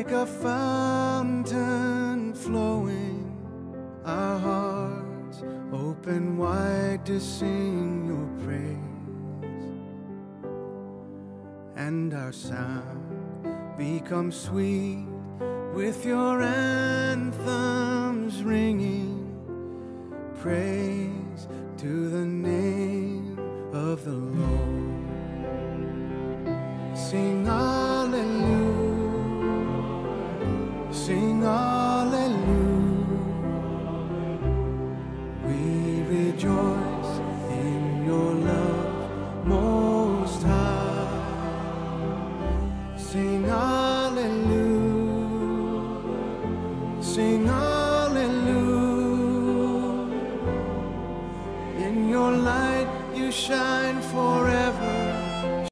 like a fountain flowing, our hearts open wide to sing your praise, and our sound becomes sweet with your anthems ringing. Praise to the name of the Lord. Sing hallelujah, sing hallelujah. We rejoice in your love most high. Sing hallelujah, sing hallelujah. In your light you shine forever.